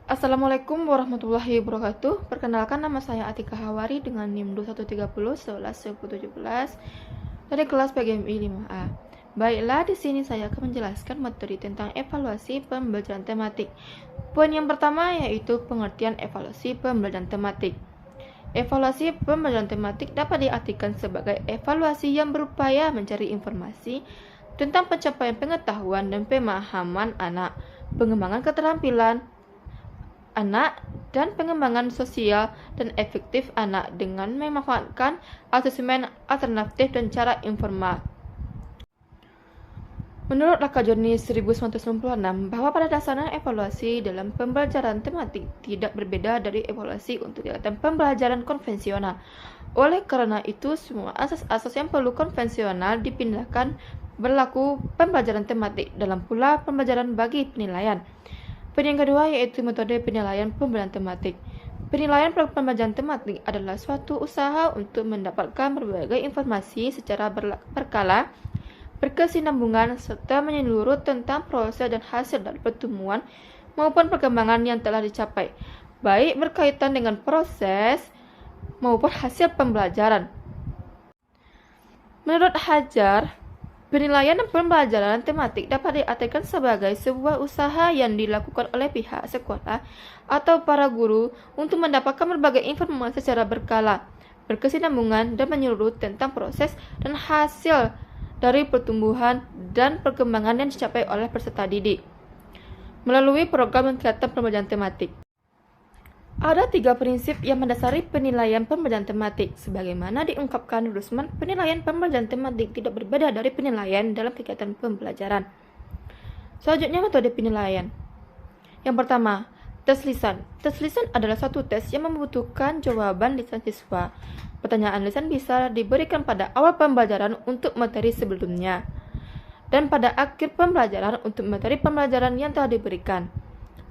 Assalamualaikum warahmatullahi wabarakatuh. Perkenalkan, nama saya Atika Hawari dengan NIM 2130111017 dari kelas PGMI 5A. Baiklah, di sini saya akan menjelaskan materi tentang evaluasi pembelajaran tematik. Poin yang pertama yaitu pengertian evaluasi pembelajaran tematik. Evaluasi pembelajaran tematik dapat diartikan sebagai evaluasi yang berupaya mencari informasi tentang pencapaian pengetahuan dan pemahaman anak, pengembangan keterampilan anak, dan pengembangan sosial dan efektif anak dengan memanfaatkan asesmen alternatif dan cara informal. Menurut Lakajoni 1996, bahwa pada dasarnya evaluasi dalam pembelajaran tematik tidak berbeda dari evaluasi untuk kegiatan pembelajaran konvensional. Oleh karena itu, semua asas-asas yang perlu konvensional dipindahkan berlaku pembelajaran tematik, dalam pula pembelajaran bagi penilaian. Poin yang kedua yaitu metode penilaian pembelajaran tematik. Penilaian pembelajaran tematik adalah suatu usaha untuk mendapatkan berbagai informasi secara berkala, berkesinambungan, serta menyeluruh tentang proses dan hasil dari pertemuan maupun perkembangan yang telah dicapai, baik berkaitan dengan proses maupun hasil pembelajaran. Menurut Hajar, penilaian pembelajaran tematik dapat diartikan sebagai sebuah usaha yang dilakukan oleh pihak sekolah atau para guru untuk mendapatkan berbagai informasi secara berkala, berkesinambungan, dan menyeluruh tentang proses dan hasil dari pertumbuhan dan perkembangan yang dicapai oleh peserta didik melalui program dan kegiatan pembelajaran tematik. Ada 3 prinsip yang mendasari penilaian pembelajaran tematik. Sebagaimana diungkapkan Rusman, penilaian pembelajaran tematik tidak berbeda dari penilaian dalam kegiatan pembelajaran. Selanjutnya, metode penilaian. Yang pertama, tes lisan. Tes lisan adalah suatu tes yang membutuhkan jawaban lisan siswa. Pertanyaan lisan bisa diberikan pada awal pembelajaran untuk materi sebelumnya, dan pada akhir pembelajaran untuk materi pembelajaran yang telah diberikan.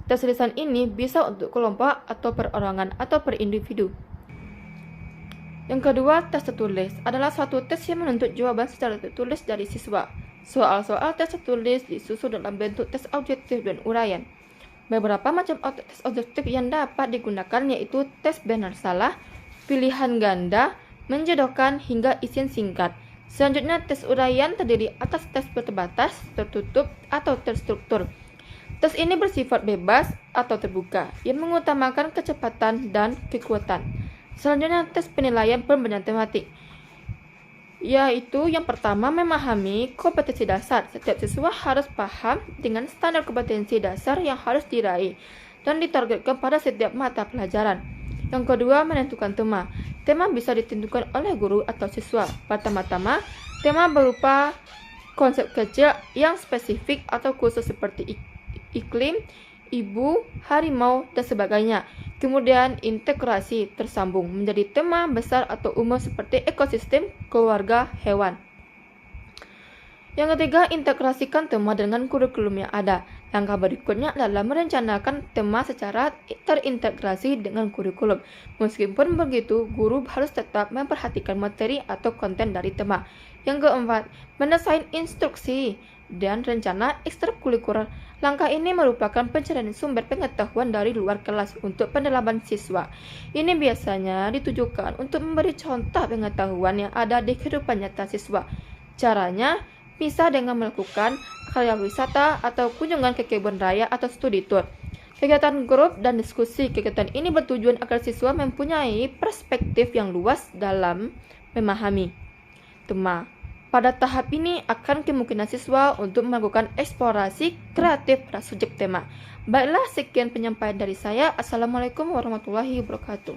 Tes lisan ini bisa untuk kelompok atau perorangan atau per individu. Yang kedua, tes tertulis adalah suatu tes yang menuntut jawaban secara tertulis dari siswa. Soal-soal tes tertulis disusun dalam bentuk tes objektif dan uraian. Beberapa macam tes objektif yang dapat digunakan yaitu tes benar salah, pilihan ganda, menjodohkan, hingga isian singkat. Selanjutnya, tes uraian terdiri atas tes berbatas, tertutup, atau terstruktur. Tes ini bersifat bebas atau terbuka, yang mengutamakan kecepatan dan kekuatan. Selanjutnya, tes penilaian pembelajaran tematik, yaitu yang pertama, memahami kompetensi dasar. Setiap siswa harus paham dengan standar kompetensi dasar yang harus diraih dan ditargetkan pada setiap mata pelajaran. Yang kedua, menentukan tema. Tema bisa ditentukan oleh guru atau siswa. Pertama-tama, tema berupa konsep kecil yang spesifik atau khusus seperti iklim, ibu, harimau, dan sebagainya. Kemudian integrasi tersambung menjadi tema besar atau umum seperti ekosistem, keluarga, hewan. Yang ketiga, integrasikan tema dengan kurikulum yang ada. Langkah berikutnya adalah merencanakan tema secara terintegrasi dengan kurikulum. Meskipun begitu, guru harus tetap memperhatikan materi atau konten dari tema. Yang keempat, mendesain instruksi dan rencana ekstrakurikuler. Langkah ini merupakan pencarian sumber pengetahuan dari luar kelas untuk pendalaman siswa. Ini biasanya ditujukan untuk memberi contoh pengetahuan yang ada di kehidupan nyata siswa. Caranya bisa dengan melakukan karya wisata atau kunjungan ke kebun raya atau studi tour. Kegiatan grup dan diskusi. Kegiatan ini bertujuan agar siswa mempunyai perspektif yang luas dalam memahami tema. Pada tahap ini akan kemungkinan siswa untuk melakukan eksplorasi kreatif pada subjek tema. Baiklah, sekian penyampaian dari saya. Assalamualaikum warahmatullahi wabarakatuh.